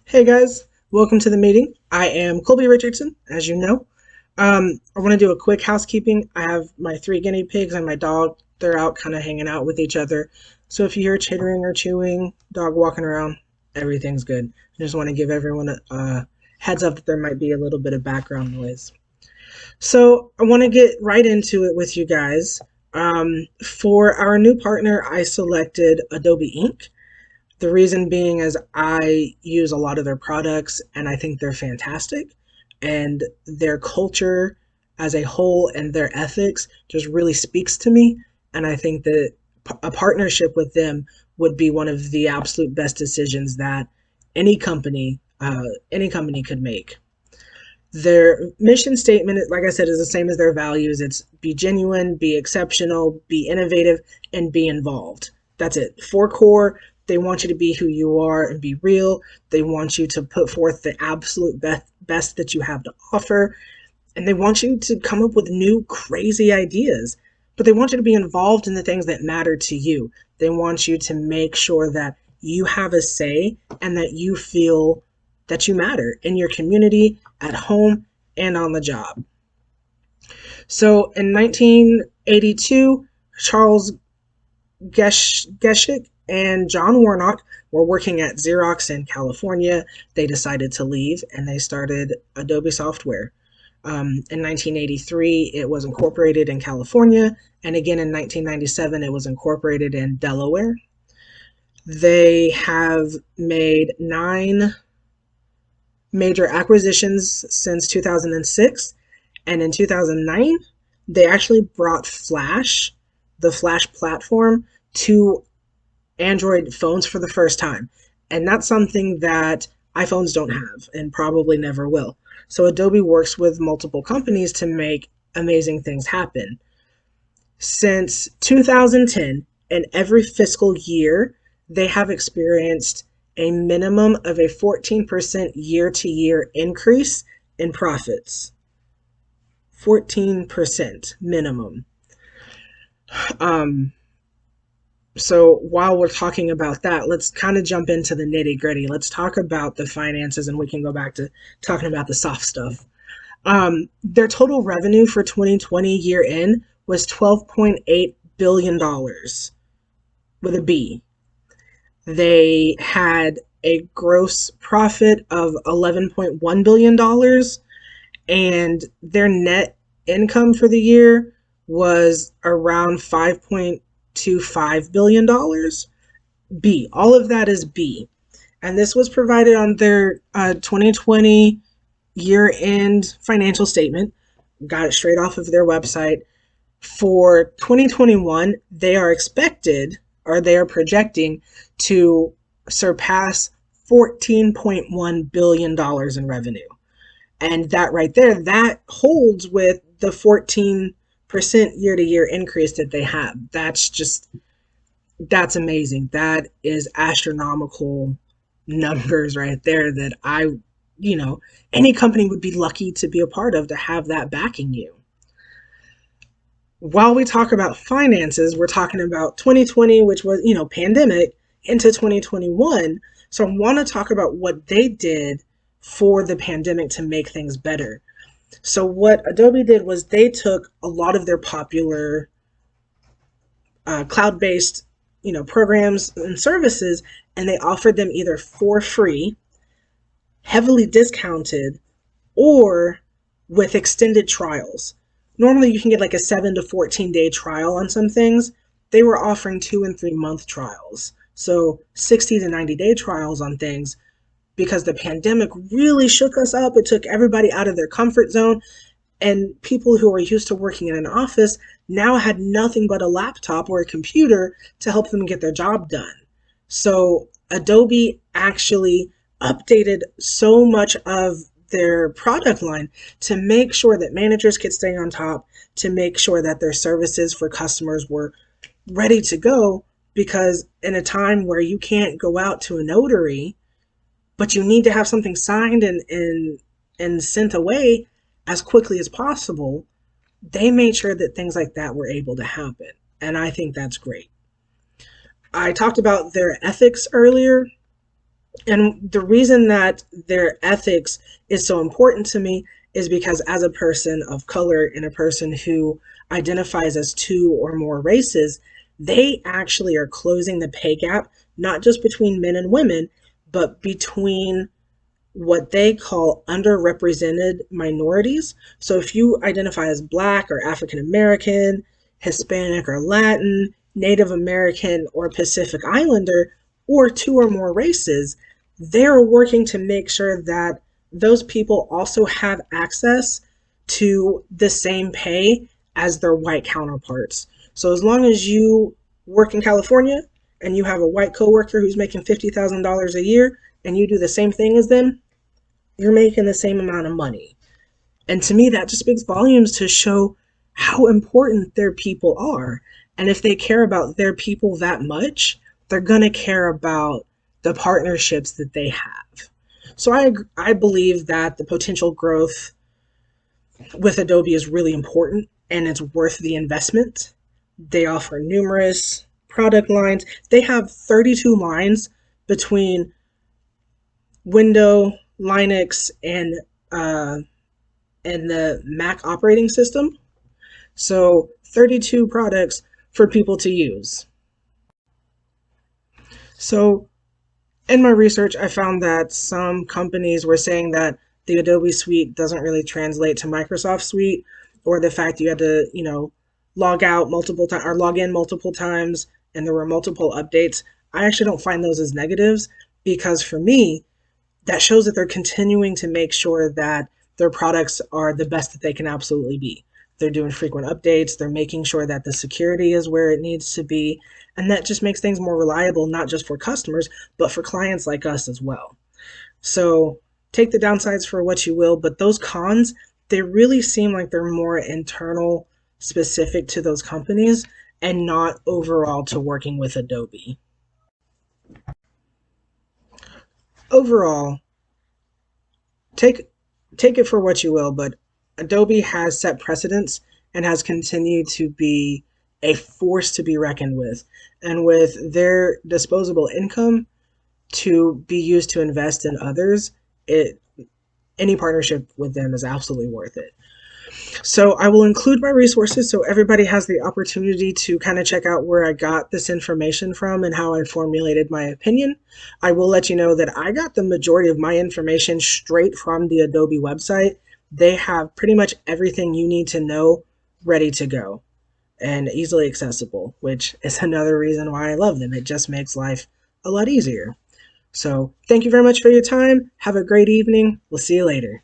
Hey guys, welcome to the meeting. I am Colby Richardson, as you know. I want to do a quick housekeeping. I have my three guinea pigs and my dog. They're out kind of hanging out with each other. So if you hear chittering or chewing, dog walking around, everything's good. I just want to give everyone a heads up that there might be a little bit of background noise. So I want to get right into it with you guys. For our new partner, I selected Adobe Inc. The reason being is I use a lot of their products and I think they're fantastic. And their culture as a whole and their ethics just really speaks to me. And I think that a partnership with them would be one of the absolute best decisions that any company, any company could make. Their mission statement, like I said, is the same as their values. It's be genuine, be exceptional, be innovative, and be involved. That's it. Four core. They want you to be who you are and be real. They want you to put forth the absolute best that you have to offer. And they want you to come up with new crazy ideas. But they want you to be involved in the things that matter to you. They want you to make sure that you have a say and that you feel that you matter in your community, at home, and on the job. So in 1982, Charles Geschik and John Warnock were working at Xerox in California. They decided to leave and they started Adobe Software. In 1983, it was incorporated in California, and again in 1997, it was incorporated in Delaware. They have made 9 major acquisitions since 2006, and in 2009, they actually brought Flash, the Flash platform, to Android phones for the first time. And that's something that iPhones don't have and probably never will. So Adobe works with multiple companies to make amazing things happen. Since 2010, in every fiscal year, they have experienced a minimum of a 14% year to year increase in profits. 14% minimum. So while we're talking about that, let's kind of jump into the nitty gritty. Let's talk about the finances and we can go back to talking about the soft stuff. Their total revenue for 2020 year end was $12.8 billion with a B. They had a gross profit of $11.1 billion, and their net income for the year was around $5.25 billion. B. All of that is B. And this was provided on their 2020 year end financial statement. Got it straight off of their website. For 2021, they are expected, or they are projecting, to surpass $14.1 billion in revenue. And that right there, that holds with the 14% year to year increase that they have. That's amazing. That is astronomical numbers right there that any company would be lucky to be a part of, to have that backing you. While we talk about finances, we're talking about 2020, which was, pandemic, into 2021. So I want to talk about what they did for the pandemic to make things better. So what Adobe did was they took a lot of their popular cloud-based, programs and services, and they offered them either for free, heavily discounted, or with extended trials. Normally you can get like a 7 to 14 day trial on some things. They were offering 2 and 3 month trials. So 60 to 90 day trials on things, because the pandemic really shook us up. It took everybody out of their comfort zone, and people who were used to working in an office now had nothing but a laptop or a computer to help them get their job done. So Adobe actually updated so much of their product line to make sure that managers could stay on top, to make sure that their services for customers were ready to go, because in a time where you can't go out to a notary, but you need to have something signed and sent away as quickly as possible, they made sure that things like that were able to happen. And I think that's great. I talked about their ethics earlier. And the reason that their ethics is so important to me is because, as a person of color and a person who identifies as two or more races, they actually are closing the pay gap, not just between men and women, but between what they call underrepresented minorities. So if you identify as Black or African American, Hispanic or Latin, Native American or Pacific Islander, or two or more races, they're working to make sure that those people also have access to the same pay as their white counterparts. So as long as you work in California and you have a white coworker who's making $50,000 a year and you do the same thing as them, you're making the same amount of money. And to me, that just speaks volumes to show how important their people are. And if they care about their people that much, they're going to care about the partnerships that they have. So I believe that the potential growth with Adobe is really important and it's worth the investment. They offer numerous product lines. They have 32 lines between Windows, Linux, and the Mac operating system. So 32 products for people to use. So in my research, I found that some companies were saying that the Adobe Suite doesn't really translate to Microsoft Suite, or the fact you had to, log out multiple times or log in multiple times and there were multiple updates. I actually don't find those as negatives because for me, that shows that they're continuing to make sure that their products are the best that they can absolutely be. They're doing frequent updates, they're making sure that the security is where it needs to be, and that just makes things more reliable, not just for customers, but for clients like us as well. So take the downsides for what you will, but those cons, they really seem like they're more internal, specific to those companies, and not overall to working with Adobe. Overall, take take it for what you will, but Adobe has set precedents and has continued to be a force to be reckoned with. And with their disposable income to be used to invest in others, it any partnership with them is absolutely worth it. So I will include my resources so everybody has the opportunity to kind of check out where I got this information from and how I formulated my opinion. I will let you know that I got the majority of my information straight from the Adobe website. They have pretty much everything you need to know ready to go and easily accessible, which is another reason why I love them. It just makes life a lot easier. So thank you very much for your time. Have a great evening. We'll see you later.